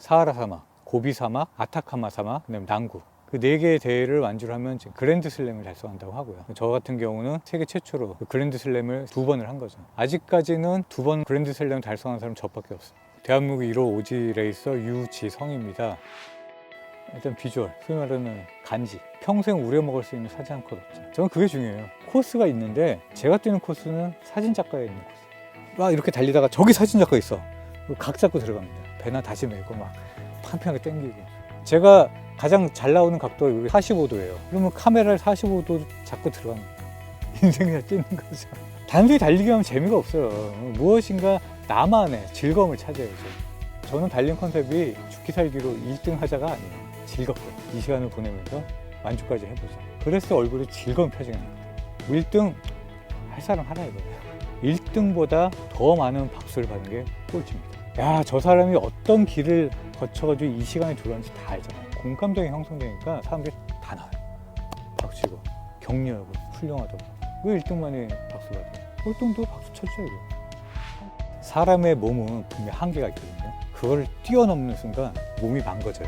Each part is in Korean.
사하라 사막, 고비 사막, 아타카마 사막, 그다음에 남구. 그 4개의 대회를 완주를 하면 그랜드 슬램을 달성한다고 하고요. 저 같은 경우는 세계 최초로 그 그랜드 슬램을 2번을 한 거죠. 아직까지는 2번 그랜드 슬램 달성한 사람 저밖에 없어요. 대한민국 1호 오지 레이서 유지성입니다. 일단 비주얼, 소위 말하는 간지, 평생 우려먹을 수 있는 사진 한 컷 없죠. 저는 그게 중요해요. 코스가 있는데 제가 뛰는 코스는 사진작가에 있는 코스. 막 이렇게 달리다가 저기 사진작가 있어. 각 잡고 들어갑니다. 배나 다시 메고 막 판평하게 땡기고. 제가 가장 잘 나오는 각도가 45도예요. 그러면 카메라를 45도 잡고 들어가는 거예요. 인생을 뛰는 거죠. 단순히 달리기 하면 재미가 없어요. 무엇인가 나만의 즐거움을 찾아야죠. 저는 달린 컨셉이 죽기 살기로 1등 하자가 아니에요. 즐겁게 이 시간을 보내면서 만족까지 해보자. 그래서 얼굴에 즐거운 표정이 나거든요. 1등 할 사람 하라 이거예요. 1등보다 더 많은 박수를 받는 게 꼴찌입니다. 야, 저 사람이 어떤 길을 거쳐가지고 이 시간에 들어왔는지 다 알잖아요. 공감정이 형성되니까 사람들이 다 나와요. 박수치고 격려하고 훌륭하다고. 왜 1등만이 박수 받아요? 꼴등도 박수 쳐줘요. 이거. 사람의 몸은 분명 한계가 있거든요. 그걸 뛰어넘는 순간 몸이 망가져요.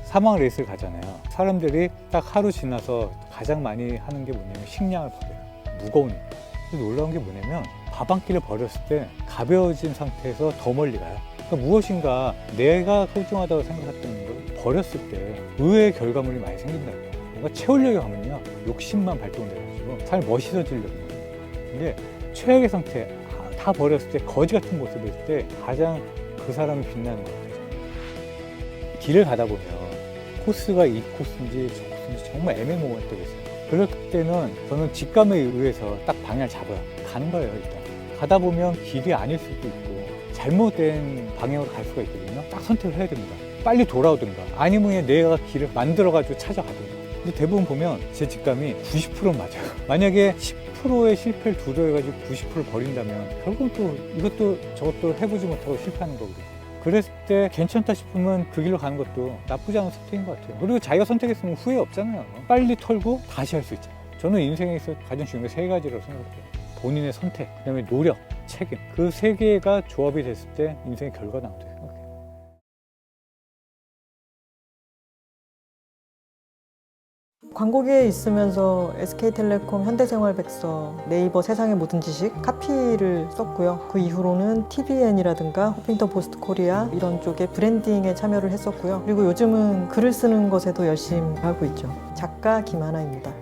사막 레이스를 가잖아요. 사람들이 딱 하루 지나서 가장 많이 하는 게 뭐냐면 식량을 버려요. 무거우니까. 놀라운 게 뭐냐면 밥 한 끼를 버렸을 때 가벼워진 상태에서 더 멀리 가요. 그러니까 무엇인가 내가 소중하다고 생각했던 걸 버렸을 때 의외의 결과물이 많이 생긴다는 거예요. 뭔가 채우려고 하면요, 욕심만 발동돼가지고 사람이 멋있어지려고 해요. 근데 최악의 상태, 다 버렸을 때 거지 같은 모습일 때 가장 그 사람이 빛나는 것 같아요. 길을 가다 보면 코스가 이 코스인지 저 코스인지 정말 애매모호할 때가 있어요. 그럴 때는 저는 직감에 의해서 딱 방향을 잡아요. 가는 거예요. 일단 가다 보면 길이 아닐 수도 있고 잘못된 방향으로 갈 수가 있거든요. 딱 선택을 해야 됩니다. 빨리 돌아오든가 아니면 내가 길을 만들어가지고 찾아가든가. 근데 대부분 보면 제 직감이 90%는 맞아요. 만약에 10%의 실패를 두려워해가지고 90%를 버린다면 결국은 또 이것도 저것도 해보지 못하고 실패하는 거거든요. 그랬을 때 괜찮다 싶으면 그 길로 가는 것도 나쁘지 않은 선택인 것 같아요. 그리고 자기가 선택했으면 후회 없잖아요. 빨리 털고 다시 할 수 있잖아요. 저는 인생에서 가장 중요한 게 3가지라고 생각해요. 본인의 선택, 그 다음에 노력, 책임. 그 3개가 조합이 됐을 때 인생의 결과가 나온다고 생각해요. 광고계에 있으면서 SK텔레콤, 현대생활백서, 네이버 세상의 모든 지식 카피를 썼고요. 그 이후로는 TVN이라든가 후핑턴 포스트 코리아 이런 쪽에 브랜딩에 참여를 했었고요. 그리고 요즘은 글을 쓰는 것에도 열심히 하고 있죠. 작가 김하나입니다.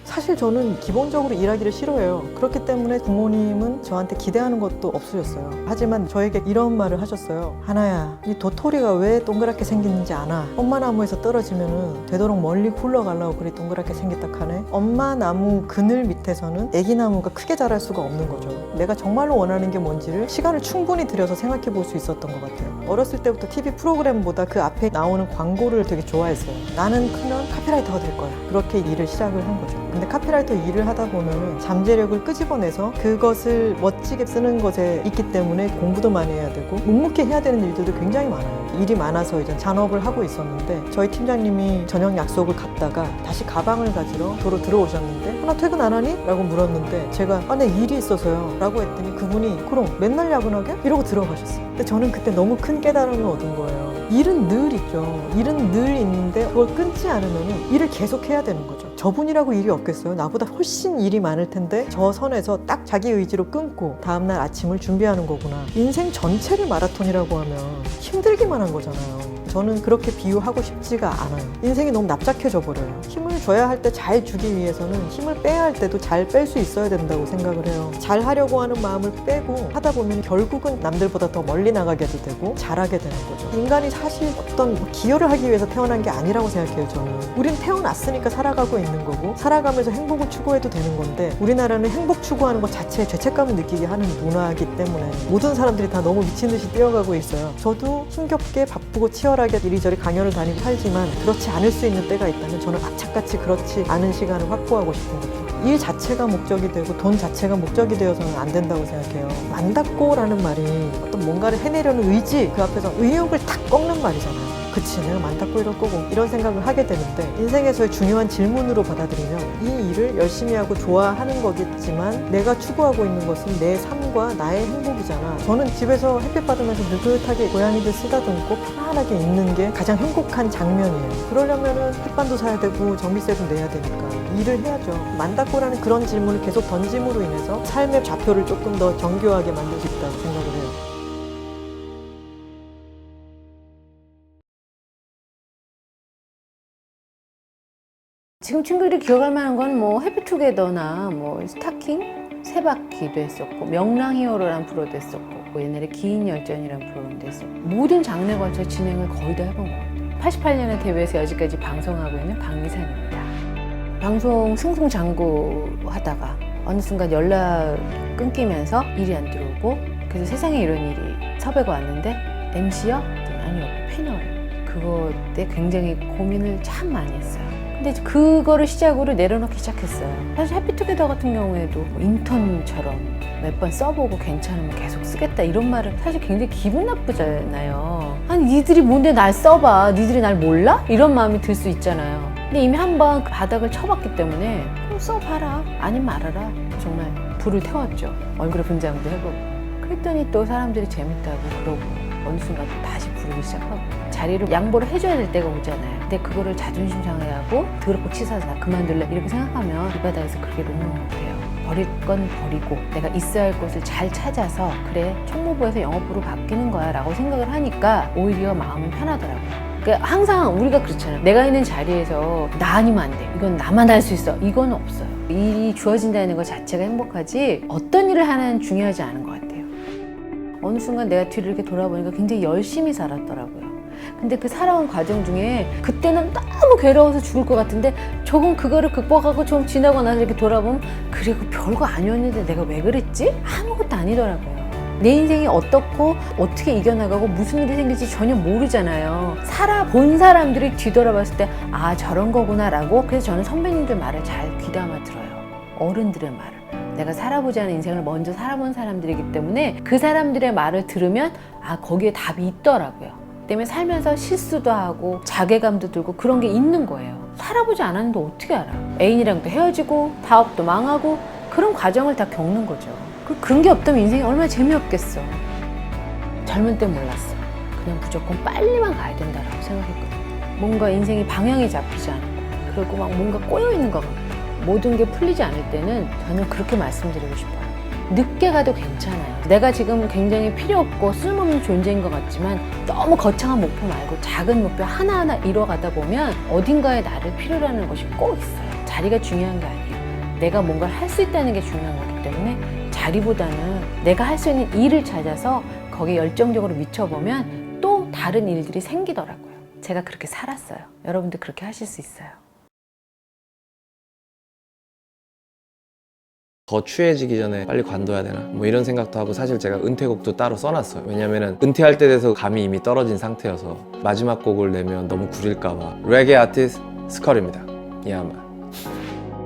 사실 저는 기본적으로 일하기를 싫어해요. 그렇기 때문에 부모님은 저한테 기대하는 것도 없으셨어요. 하지만 저에게 이런 말을 하셨어요. 하나야, 이 도토리가 왜 동그랗게 생기는지 아나? 엄마 나무에서 떨어지면은 되도록 멀리 굴러가려고 그리 동그랗게 생겼다 카네. 엄마 나무 그늘 밑에서는 애기 나무가 크게 자랄 수가 없는 거죠. 내가 정말로 원하는 게 뭔지를 시간을 충분히 들여서 생각해 볼 수 있었던 것 같아요. 어렸을 때부터 TV 프로그램보다 그 앞에 나오는 광고를 되게 좋아했어요. 나는 크면 카피라이터가 될 거야. 그렇게 일을 시작을 한 거죠. 근데 카피라이터 일을 하다 보면 잠재력을 끄집어내서 그것을 멋지게 쓰는 것에 있기 때문에 공부도 많이 해야 되고 묵묵히 해야 되는 일들도 굉장히 많아요. 일이 많아서 이제 잔업을 하고 있었는데 저희 팀장님이 저녁 약속을 갔다가 다시 가방을 가지러 도로 들어오셨는데 하나 퇴근 안 하니? 라고 물었는데 제가 네, 일이 있어서요 라고 했더니 그분이 그럼 맨날 야근하게? 이러고 들어가셨어요. 근데 저는 그때 너무 큰 깨달음을 얻은 거예요. 일은 늘 있죠. 일은 늘 있는데 그걸 끊지 않으면 일을 계속 해야 되는 거죠. 저분이라고 일이 없겠어요? 나보다 훨씬 일이 많을 텐데 저 선에서 딱 자기 의지로 끊고 다음날 아침을 준비하는 거구나. 인생 전체를 마라톤이라고 하면 힘들기만 한 거잖아요. 저는 그렇게 비유하고 싶지가 않아요. 인생이 너무 납작해져 버려요. 힘을 줘야 할 때 잘 주기 위해서는 힘을 빼야 할 때도 잘 뺄 수 있어야 된다고 생각을 해요. 잘 하려고 하는 마음을 빼고 하다 보면 결국은 남들보다 더 멀리 나가게도 되고 잘하게 되는 거죠. 인간이 사실 어떤 기여를 하기 위해서 태어난 게 아니라고 생각해요. 저는 우린 태어났으니까 살아가고 있는 거고 살아가면서 행복을 추구해도 되는 건데 우리나라는 행복 추구하는 것 자체에 죄책감을 느끼게 하는 문화이기 때문에 모든 사람들이 다 너무 미친 듯이 뛰어가고 있어요. 저도 힘겹게 바쁘고 치열하게 이리저리 강연을 다니고 살지만 그렇지 않을 수 있는 때가 있다면 저는 악착같이 그렇지 않은 시간을 확보하고 싶은 거죠. 일 자체가 목적이 되고 돈 자체가 목적이 되어서는 안 된다고 생각해요. 만답고라는 말이 어떤 뭔가를 해내려는 의지, 그 앞에서 의욕을 탁 꺾는 말이잖아요. 그치 내가 많다고 이럴 거고 이런 생각을 하게 되는데 인생에서의 중요한 질문으로 받아들이면 이 일을 열심히 하고 좋아하는 거겠지만 내가 추구하고 있는 것은 내 삶과 나의 행복이잖아. 저는 집에서 햇빛 받으면서 느긋하게 고양이들 쓰다듬고 편안하게 있는 게 가장 행복한 장면이에요. 그러려면은 햇반도 사야 되고 전기세도 내야 되니까 일을 해야죠. 만다꼬라는 그런 질문을 계속 던짐으로 인해서 삶의 좌표를 조금 더 정교하게 만들 수 있다고 생각을 해요. 지금 친구들이 기억할 만한 건 뭐 해피투게더나 뭐 스타킹, 세바퀴도 했었고 명랑 히어로라는 프로도 했었고 뭐 옛날에 긴 열전이라는 프로그램도 했었고 모든 장르에 걸쳐 진행을 거의 다 해본 것 같아요. 88년에 데뷔해서 여지까지 방송하고 있는 박미선입니다. 방송 승승장구하다가 어느 순간 연락 끊기면서 일이 안 들어오고 그래서 세상에 이런 일이 섭외가 왔는데 MC요? 아니요, 패널. 그거 때 굉장히 고민을 참 많이 했어요. 근데 그거를 시작으로 내려놓기 시작했어요. 사실 해피투게더 같은 경우에도 뭐 인턴처럼 몇 번 써보고 괜찮으면 계속 쓰겠다 이런 말은 사실 굉장히 기분 나쁘잖아요. 아니 니들이 뭔데 날 써봐, 니들이 날 몰라? 이런 마음이 들 수 있잖아요. 근데 이미 한번 그 바닥을 쳐봤기 때문에 그럼 써봐라, 아니면 말아라. 정말 불을 태웠죠. 얼굴에 분장도 해보고. 그랬더니 또 사람들이 재밌다고 그러고 어느 순간 또 다시 부르기 시작하고 자리를 양보를 해줘야 될 때가 오잖아요. 근데 그거를 자존심 상해하고 더럽고 치사해서 나 그만둘래 이렇게 생각하면 이 바닥에서 그렇게 녹는 못해요. 버릴 건 버리고 내가 있어야 할 곳을 잘 찾아서 그래 총무부에서 영업부로 바뀌는 거야 라고 생각을 하니까 오히려 마음은 편하더라고요. 그러니까 항상 우리가 그렇잖아요. 내가 있는 자리에서 나 아니면 안 돼. 이건 나만 할 수 있어. 이건 없어요. 일이 주어진다는 것 자체가 행복하지 어떤 일을 하는 중요하지 않은 것 같아요. 어느 순간 내가 뒤를 이렇게 돌아보니까 굉장히 열심히 살았더라고요. 근데 그 살아온 과정 중에 그때는 너무 괴로워서 죽을 것 같은데 조금 그거를 극복하고 좀 지나고 나서 이렇게 돌아보면 그래 그 별거 아니었는데 내가 왜 그랬지? 아무것도 아니더라고요. 내 인생이 어떻고 어떻게 이겨나가고 무슨 일이 생길지 전혀 모르잖아요. 살아본 사람들이 뒤돌아봤을 때 아 저런 거구나 라고 그래서 저는 선배님들 말을 잘 귀담아 들어요. 어른들의 말을. 내가 살아보지 않은 인생을 먼저 살아본 사람들이기 때문에 그 사람들의 말을 들으면 아 거기에 답이 있더라고요. 때문에 살면서 실수도 하고 자괴감도 들고 그런 게 있는 거예요. 살아보지 않았는데 어떻게 알아? 애인이랑도 헤어지고 사업도 망하고 그런 과정을 다 겪는 거죠. 그런 게 없다면 인생이 얼마나 재미없겠어. 젊은 때 몰랐어. 그냥 무조건 빨리만 가야 된다라고 생각했거든요. 뭔가 인생이 방향이 잡히지 않고 그리고 막 뭔가 꼬여있는 것 같고 모든 게 풀리지 않을 때는 저는 그렇게 말씀드리고 싶어요. 늦게 가도 괜찮아요. 내가 지금 굉장히 필요 없고 쓸모없는 존재인 것 같지만 너무 거창한 목표 말고 작은 목표 하나하나 이뤄가다 보면 어딘가에 나를 필요로 하는 것이 꼭 있어요. 자리가 중요한 게 아니에요. 내가 뭔가를 할 수 있다는 게 중요한 거기 때문에 자리보다는 내가 할 수 있는 일을 찾아서 거기에 열정적으로 미쳐보면 또 다른 일들이 생기더라고요. 제가 그렇게 살았어요. 여러분도 그렇게 하실 수 있어요. 더 취해지기 전에 빨리 관둬야 되나 뭐 이런 생각도 하고 사실 제가 은퇴곡도 따로 써놨어요. 왜냐면은 은퇴할 때 돼서 감이 이미 떨어진 상태여서 마지막 곡을 내면 너무 구릴까봐. 레게 아티스트 스컬입니다. 야만.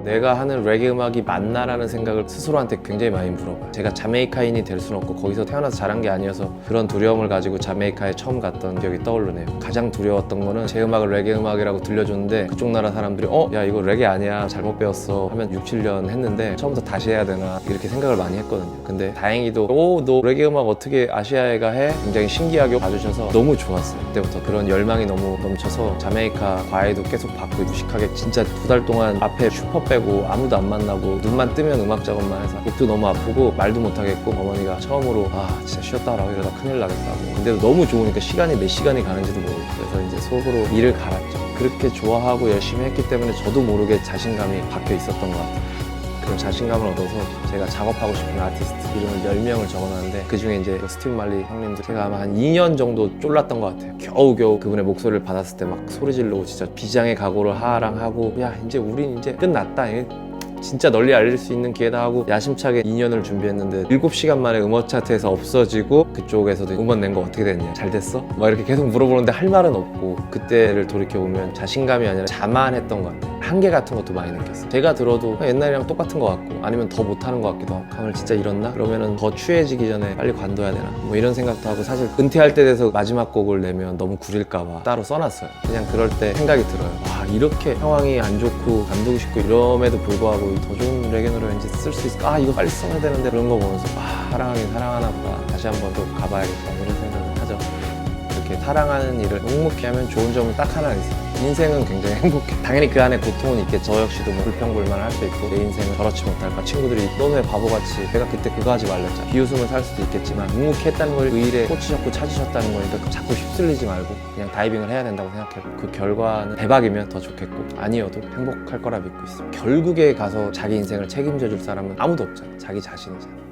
내가 하는 레게 음악이 맞나라는 생각을 스스로한테 굉장히 많이 물어봐요. 제가 자메이카인이 될 수는 없고 거기서 태어나서 자란 게 아니어서 그런 두려움을 가지고 자메이카에 처음 갔던 기억이 떠오르네요. 가장 두려웠던 거는 제 음악을 레게 음악이라고 들려줬는데 그쪽 나라 사람들이 야 이거 레게 아니야 잘못 배웠어 하면 6, 7년 했는데 처음부터 다시 해야 되나 이렇게 생각을 많이 했거든요. 근데 다행히도 너 레게 음악 어떻게 아시아애가 해? 굉장히 신기하게 봐주셔서 너무 좋았어요. 그때부터 그런 열망이 너무 넘쳐서 자메이카 과외도 계속 받고 유식하게 진짜 2달 동안 앞에 슈퍼 빼고 아무도 안 만나고 눈만 뜨면 음악 작업만 해서 목도 너무 아프고 말도 못하겠고 어머니가 처음으로 진짜 쉬었다 하라고 이러다 큰일 나겠다고. 근데도 너무 좋으니까 시간이 몇 시간이 가는지도 모르고 그래서 이제 속으로 일을 갈았죠. 그렇게 좋아하고 열심히 했기 때문에 저도 모르게 자신감이 박혀 있었던 것 같아요. 그런 자신감을 얻어서 제가 작업하고 싶은 아티스트 이름을 10명을 적어놨는데 그중에 이제 스티브 말리 형님도 제가 아마 한 2년 정도 쫄랐던 것 같아요. 겨우겨우 그분의 목소리를 받았을 때 막 소리 지르고 진짜 비장의 각오를 하랑하고 야 이제 우린 이제 끝났다 진짜 널리 알릴 수 있는 기회다 하고 야심차게 2년을 준비했는데 7시간 만에 음원 차트에서 없어지고 그쪽에서도 음원 낸 거 어떻게 됐냐, 잘 됐어? 막 이렇게 계속 물어보는데 할 말은 없고, 그때를 돌이켜보면 자신감이 아니라 자만했던 것 같아요. 한계 같은 것도 많이 느꼈어요. 제가 들어도 옛날이랑 똑같은 것 같고 아니면 더 못하는 것 같기도 하고, 강을 진짜 잃었나? 그러면은 더 취해지기 전에 빨리 관둬야 되나? 뭐 이런 생각도 하고, 사실 은퇴할 때 돼서 마지막 곡을 내면 너무 구릴까봐 따로 써놨어요. 그냥 그럴 때 생각이 들어요. 와, 이렇게 상황이 안 좋고 관두고 싶고 이럼에도 불구하고 더 좋은 레게 노래 왠지 쓸 수 있을까? 아, 이거 빨리 써야 되는데, 그런 거 보면서 사랑하긴 사랑하나 보다, 다시 한번 또 가봐야겠다, 이런 생각을 하죠. 이렇게 사랑하는 일을 묵묵히 하면 좋은 점은 딱 하나 있어요. 인생은 굉장히 행복해. 당연히 그 안에 고통은 있겠죠. 저 역시도 뭐 불평불만 할 수 있고, 내 인생은 저렇지 못할까, 친구들이 너는 왜 바보같이 내가 그때 그거 하지 말랬잖아, 비웃음을 살 수도 있겠지만, 묵묵히 했다는 걸 그 일에 꽂히셨고 찾으셨다는 거니까 자꾸 휩쓸리지 말고 그냥 다이빙을 해야 된다고 생각해요. 그 결과는 대박이면 더 좋겠고, 아니어도 행복할 거라 믿고 있어요. 결국에 가서 자기 인생을 책임져 줄 사람은 아무도 없잖아. 자기 자신이잖아.